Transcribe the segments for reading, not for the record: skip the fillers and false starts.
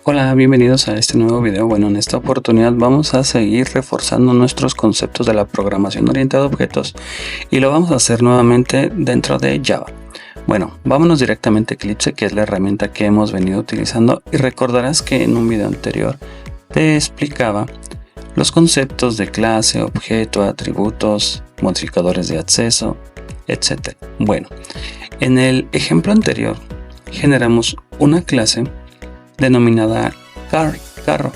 Hola, bienvenidos a este nuevo video. Bueno, en esta oportunidad vamos a seguir reforzando nuestros conceptos de la programación orientada a objetos y lo vamos a hacer nuevamente dentro de Java. Bueno, vámonos directamente a Eclipse, que es la herramienta que hemos venido utilizando, y recordarás que en un video anterior te explicaba los conceptos de clase, objeto, atributos, modificadores de acceso, etc. Bueno, en el ejemplo anterior generamos una clase denominada carro,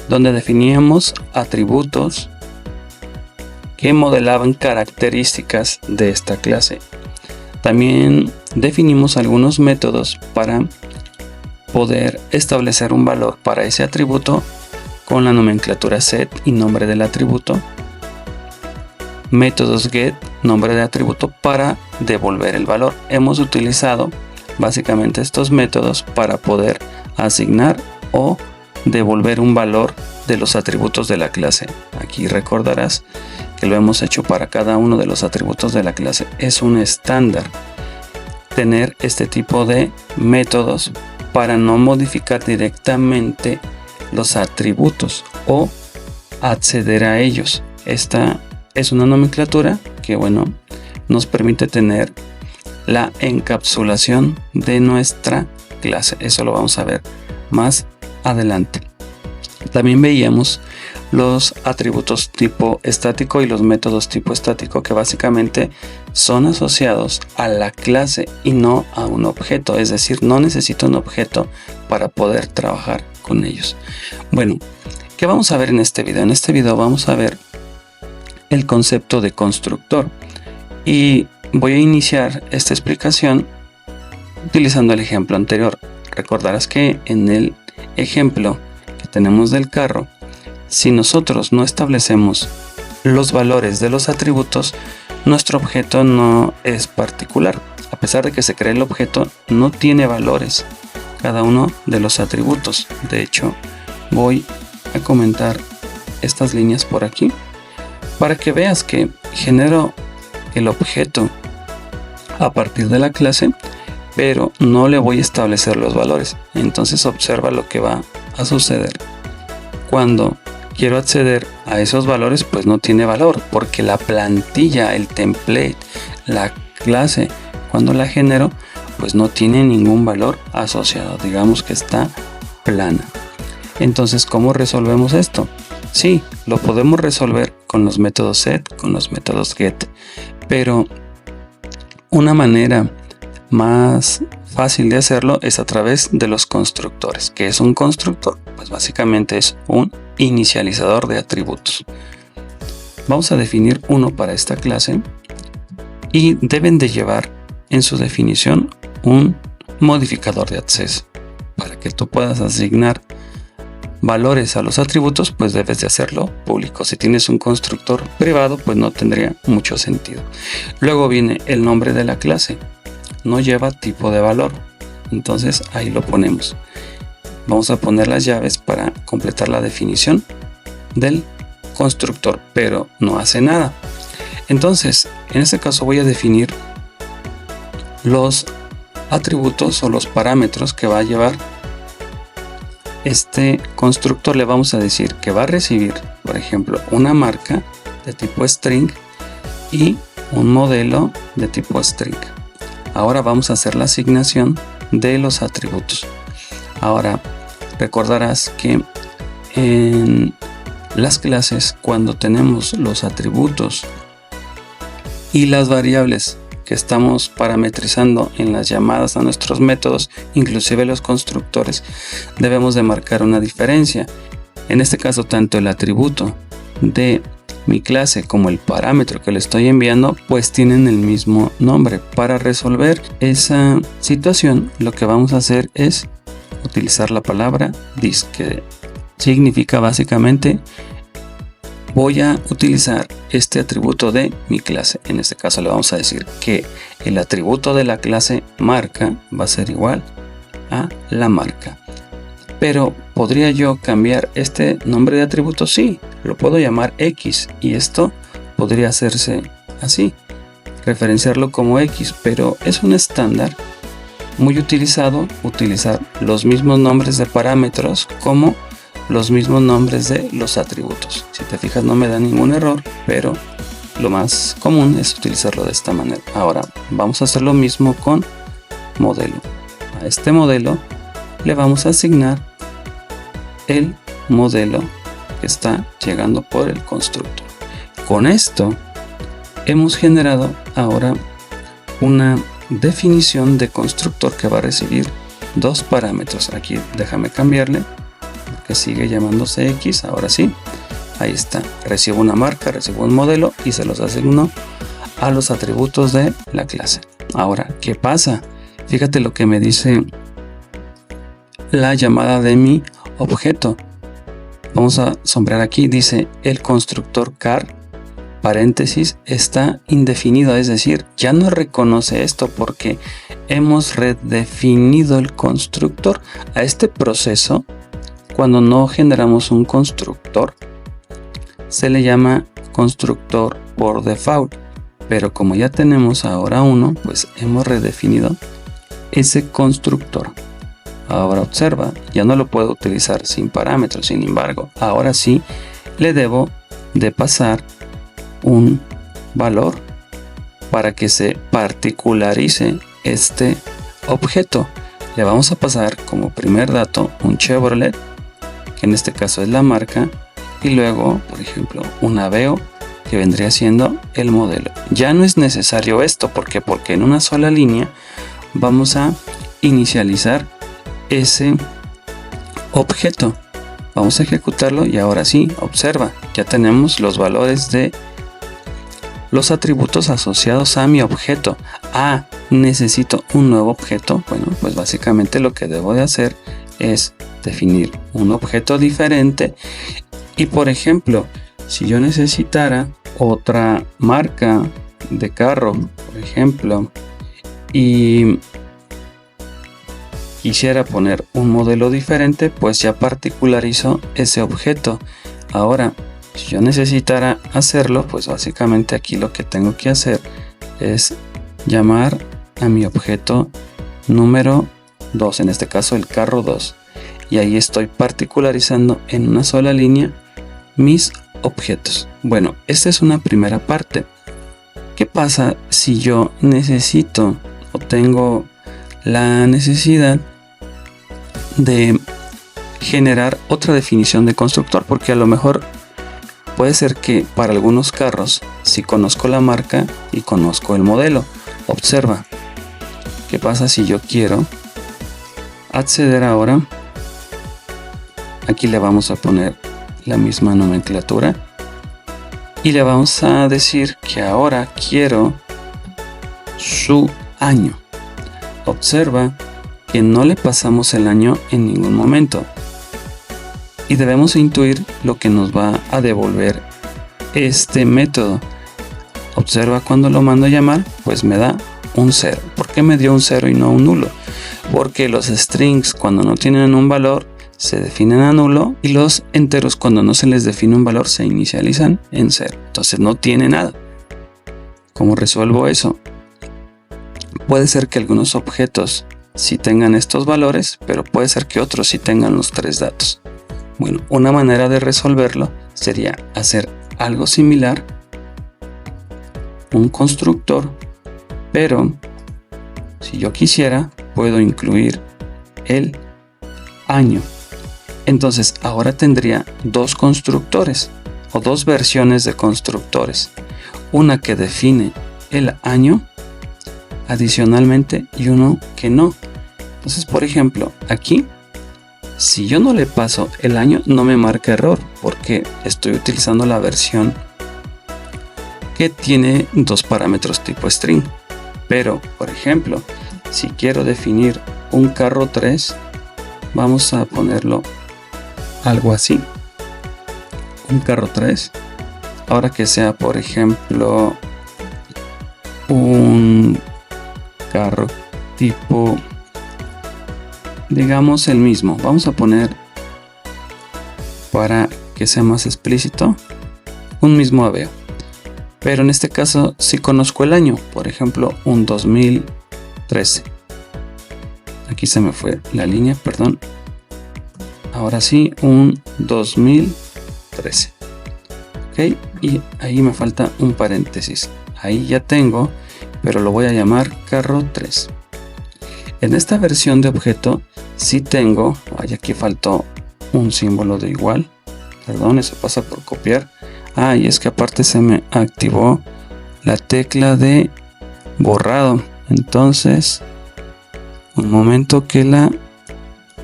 donde definíamos atributos que modelaban características de esta clase. También definimos algunos métodos para poder establecer un valor para ese atributo con la nomenclatura set y nombre del atributo, métodos get, nombre de atributo, para devolver el valor. Hemos utilizado básicamente estos métodos para poder asignar o devolver un valor de los atributos de la clase. Aquí recordarás que lo hemos hecho para cada uno de los atributos de la clase. Es un estándar tener este tipo de métodos para no modificar directamente los atributos o acceder a ellos. Esta es una nomenclatura que, bueno, nos permite tener la encapsulación de nuestra clase. Eso lo vamos a ver más adelante. También veíamos los atributos tipo estático y los métodos tipo estático, que básicamente son asociados a la clase y no a un objeto. Es decir, no necesito un objeto para poder trabajar con ellos. Bueno, ¿qué vamos a ver en este video? En este video vamos a ver el concepto de constructor, y voy a iniciar esta explicación utilizando el ejemplo anterior. Recordarás que en el ejemplo que tenemos del carro, si nosotros no establecemos los valores de los atributos, nuestro objeto no es particular. A pesar de que se cree el objeto, no tiene valores cada uno de los atributos. De hecho, voy a comentar estas líneas por aquí para que veas que genero el objeto a partir de la clase, pero no le voy a establecer los valores. Entonces observa lo que va a suceder. Cuando quiero acceder a esos valores, pues no tiene valor, porque la plantilla, el template, la clase, cuando la genero, pues no tiene ningún valor asociado. Digamos que está plana. Entonces, ¿cómo resolvemos esto? Sí, lo podemos resolver con los métodos set, con los métodos get, pero una manera más fácil de hacerlo es a través de los constructores. ¿Qué es un constructor? Pues básicamente es un inicializador de atributos. Vamos a definir uno para esta clase y deben de llevar en su definición un modificador de acceso. Para que tú puedas asignar valores a los atributos, pues debes de hacerlo público. Si tienes un constructor privado, pues no tendría mucho sentido. Luego viene el nombre de la clase. No lleva tipo de valor, entonces ahí lo ponemos. Vamos a poner las llaves para completar la definición del constructor, pero no hace nada. Entonces, en este caso voy a definir los atributos o los parámetros que va a llevar este constructor. Le vamos a decir que va a recibir, por ejemplo, una marca de tipo string y un modelo de tipo string. Ahora vamos a hacer la asignación de los atributos. Ahora recordarás que en las clases, cuando tenemos los atributos y las variables que estamos parametrizando en las llamadas a nuestros métodos, inclusive los constructores, debemos de marcar una diferencia. En este caso, tanto el atributo de mi clase como el parámetro que le estoy enviando, pues tienen el mismo nombre. Para resolver esa situación, lo que vamos a hacer es utilizar la palabra this, que significa básicamente voy a utilizar este atributo de mi clase. En este caso le vamos a decir que el atributo de la clase marca va a ser igual a la marca. Pero ¿podría yo cambiar este nombre de atributo? Sí, lo puedo llamar X, y esto podría hacerse así, referenciarlo como X, pero es un estándar muy utilizado utilizar los mismos nombres de parámetros como los mismos nombres de los atributos. Si te fijas, no me da ningún error, pero lo más común es utilizarlo de esta manera. Ahora vamos a hacer lo mismo con modelo. A este modelo le vamos a asignar el modelo que está llegando por el constructor. Con esto hemos generado ahora una definición de constructor que va a recibir dos parámetros. Aquí déjame cambiarle porque sigue llamándose X. Ahora sí, ahí está, recibo una marca, recibo un modelo y se los asigno a los atributos de la clase. Ahora, ¿qué pasa? Fíjate lo que me dice la llamada de mi objeto. Vamos a sombrear aquí, dice el constructor car, paréntesis, está indefinido, es decir, ya no reconoce esto porque hemos redefinido el constructor. A este proceso, cuando no generamos un constructor, se le llama constructor por default, pero como ya tenemos ahora uno, pues hemos redefinido ese constructor. Ahora observa, ya no lo puedo utilizar sin parámetros, sin embargo, ahora sí le debo de pasar un valor para que se particularice este objeto. Le vamos a pasar como primer dato un Chevrolet, que en este caso es la marca, y luego, por ejemplo, un Aveo, que vendría siendo el modelo. Ya no es necesario esto, porque en una sola línea vamos a inicializar ese objeto. Vamos a ejecutarlo y ahora sí, observa, ya tenemos los valores de los atributos asociados a mi objeto. Necesito un nuevo objeto. Bueno, pues básicamente lo que debo de hacer es definir un objeto diferente. Y por ejemplo, si yo necesitara otra marca de carro, por ejemplo, y quisiera poner un modelo diferente, pues ya particularizo ese objeto. Ahora, si yo necesitara hacerlo, pues básicamente aquí lo que tengo que hacer es llamar a mi objeto número 2, en este caso el carro 2, y ahí estoy particularizando en una sola línea mis objetos. Bueno, esta es una primera parte. ¿Qué pasa si yo necesito o tengo la necesidad de generar otra definición de constructor? Porque a lo mejor puede ser que para algunos carros sí conozco la marca y conozco el modelo. Observa, ¿qué pasa si yo quiero acceder ahora? Aquí le vamos a poner la misma nomenclatura y le vamos a decir que ahora quiero su año. Observa que no le pasamos el año en ningún momento y debemos intuir lo que nos va a devolver este método. Observa, cuando lo mando a llamar, pues me da un 0. ¿Por qué me dio un 0 y no un nulo? Porque los strings, cuando no tienen un valor, se definen a nulo, y los enteros, cuando no se les define un valor, se inicializan en 0. Entonces no tiene nada. ¿Cómo resuelvo eso? Puede ser que algunos objetos sí tengan estos valores, pero puede ser que otros sí tengan los 3 datos. Bueno, una manera de resolverlo sería hacer algo similar, un constructor, pero si yo quisiera, puedo incluir el año. Entonces ahora tendría dos constructores o dos versiones de constructores, una que define el año adicionalmente y uno que no. Entonces, por ejemplo, aquí, si yo no le paso el año, no me marca error porque estoy utilizando la versión que tiene dos parámetros tipo string. Pero, por ejemplo, si quiero definir un carro 3, vamos a ponerlo algo así, un carro 3. Ahora que sea, por ejemplo, un carro tipo, digamos, el mismo. Vamos a poner, para que sea más explícito, un mismo Aveo. Pero en este caso sí conozco el año, por ejemplo, un 2013. aquí se me fue la línea, perdón. Ahora sí, un 2013. Ok, y ahí me falta un paréntesis. Ahí ya tengo, pero lo voy a llamar carro 3. En esta versión de objeto sí tengo, ay, aquí faltó un símbolo de igual. Perdón, eso pasa por copiar. Y es que aparte se me activó la tecla de borrado. Entonces, un momento que la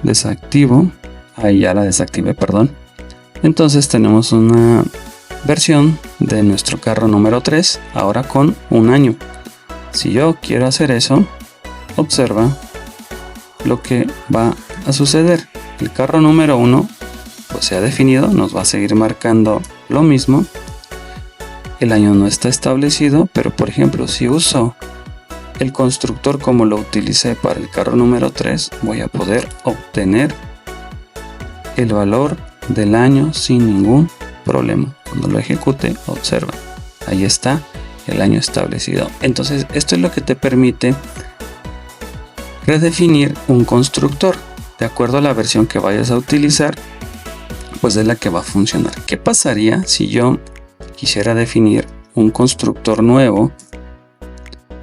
desactivo. Ahí ya la desactivé, perdón. Entonces tenemos una versión de nuestro carro número 3, ahora con un año. Si yo quiero hacer eso, observa lo que va a suceder. El carro número 1 pues se ha definido, nos va a seguir marcando lo mismo. El año no está establecido, pero por ejemplo, si uso el constructor como lo utilicé para el carro número 3, voy a poder obtener el valor del año sin ningún problema. Cuando lo ejecute, observa, ahí está el año establecido. Entonces, esto es lo que te permite redefinir un constructor de acuerdo a la versión que vayas a utilizar, pues es la que va a funcionar. ¿Qué pasaría si yo quisiera definir un constructor nuevo,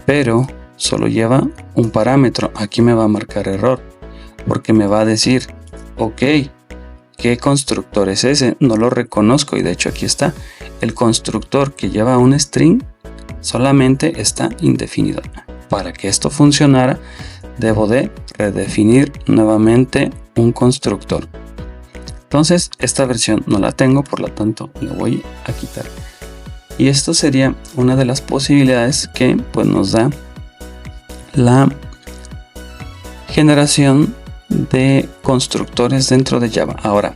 pero solo lleva un parámetro? Aquí me va a marcar error, porque me va a decir, ok, ¿qué constructor es ese? No lo reconozco, y de hecho aquí está. El constructor que lleva un string solamente está indefinido. Para que esto funcionara, debo de redefinir nuevamente un constructor. Entonces, esta versión no la tengo, por lo tanto, lo voy a quitar. Y esto sería una de las posibilidades que pues, nos da la generación de constructores dentro de Java. Ahora,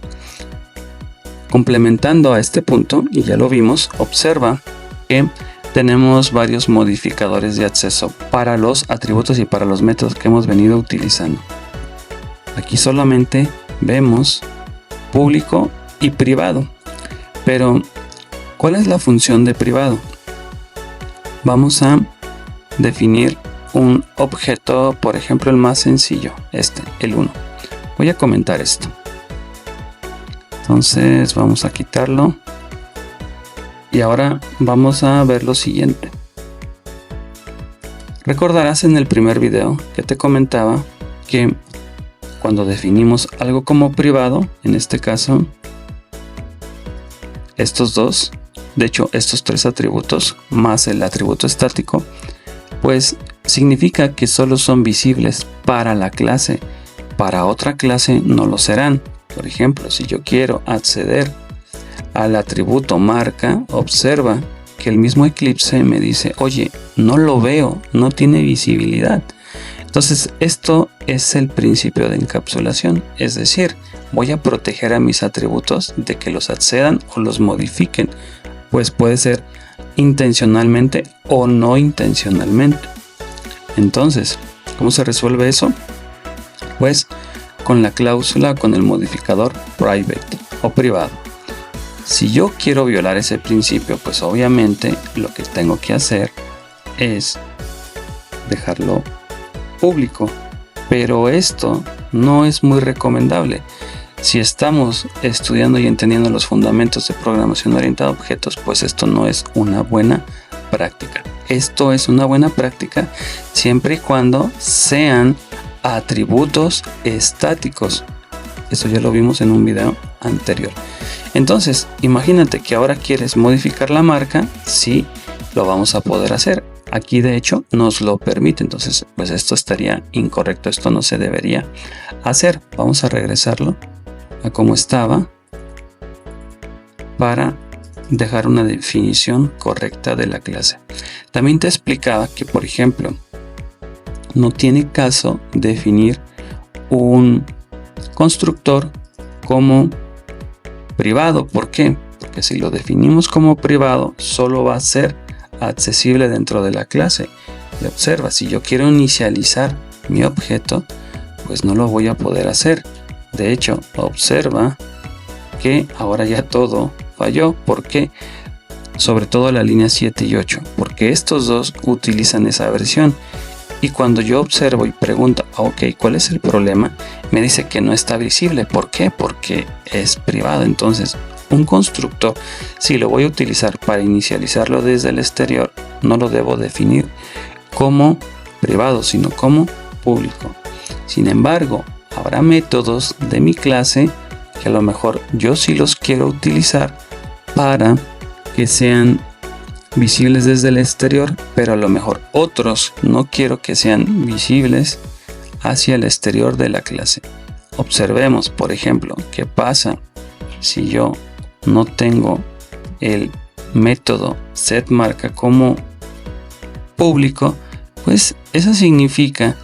complementando a este punto, y ya lo vimos, observa que tenemos varios modificadores de acceso para los atributos y para los métodos que hemos venido utilizando. Aquí solamente vemos público y privado, pero ¿cuál es la función de privado? Vamos a definir un objeto, por ejemplo el más sencillo, el 1. Voy a comentar esto. Entonces vamos a quitarlo. Y ahora vamos a ver lo siguiente. Recordarás en el primer video que te comentaba que cuando definimos algo como privado, en este caso, estos dos, de hecho estos tres atributos más el atributo estático, pues significa que solo son visibles para la clase. Para otra clase no lo serán. Por ejemplo, si yo quiero acceder al atributo marca, observa que el mismo Eclipse me dice, oye, no lo veo, no tiene visibilidad. Entonces, esto es el principio de encapsulación, es decir, voy a proteger a mis atributos de que los accedan o los modifiquen, pues puede ser intencionalmente o no intencionalmente. Entonces, ¿cómo se resuelve eso? Pues con la cláusula, con el modificador private o privado. Si yo quiero violar ese principio, pues obviamente lo que tengo que hacer es dejarlo público, pero esto no es muy recomendable. Si estamos estudiando y entendiendo los fundamentos de programación orientada a objetos, pues esto no es una buena práctica. Esto es una buena práctica siempre y cuando sean atributos estáticos. Eso ya lo vimos en un video anterior. Entonces, imagínate que ahora quieres modificar la marca. Sí, lo vamos a poder hacer. Aquí de hecho nos lo permite. Entonces, pues esto estaría incorrecto. Esto no se debería hacer. Vamos a regresarlo a como estaba para dejar una definición correcta de la clase. También te explicaba que, por ejemplo, no tiene caso definir un constructor como privado. ¿Por qué? Porque si lo definimos como privado, solo va a ser accesible dentro de la clase. Y observa, si yo quiero inicializar mi objeto, pues no lo voy a poder hacer. De hecho, observa que ahora ya todo falló. ¿Por qué? Sobre todo la línea 7 y 8, porque estos dos utilizan esa versión Y cuando yo observo y pregunto, ok, ¿cuál es el problema? Me dice que no está visible. ¿Por qué? Porque es privado. Entonces, un constructor, si lo voy a utilizar para inicializarlo desde el exterior, no lo debo definir como privado, sino como público. Sin embargo, habrá métodos de mi clase que a lo mejor yo sí los quiero utilizar para que sean visibles desde el exterior, pero a lo mejor otros no quiero que sean visibles hacia el exterior de la clase. Observemos, por ejemplo, qué pasa si yo no tengo el método setMarca como público. Pues eso significa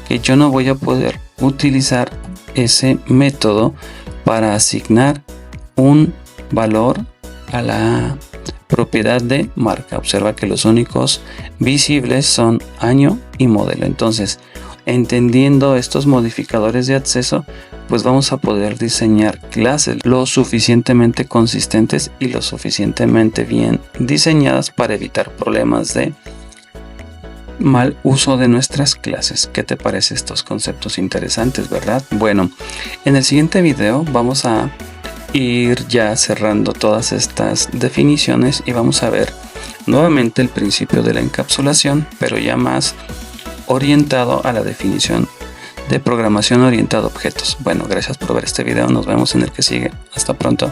que yo no voy a poder utilizar ese método para asignar un valor a la propiedad de marca. Observa que los únicos visibles son año y modelo. Entonces, entendiendo estos modificadores de acceso, pues vamos a poder diseñar clases lo suficientemente consistentes y lo suficientemente bien diseñadas para evitar problemas de mal uso de nuestras clases. ¿Qué te parece estos conceptos interesantes, verdad? Bueno, en el siguiente video vamos a ir ya cerrando todas estas definiciones y vamos a ver nuevamente el principio de la encapsulación, pero ya más orientado a la definición de programación orientada a objetos. Bueno, gracias por ver este video, nos vemos en el que sigue. Hasta pronto.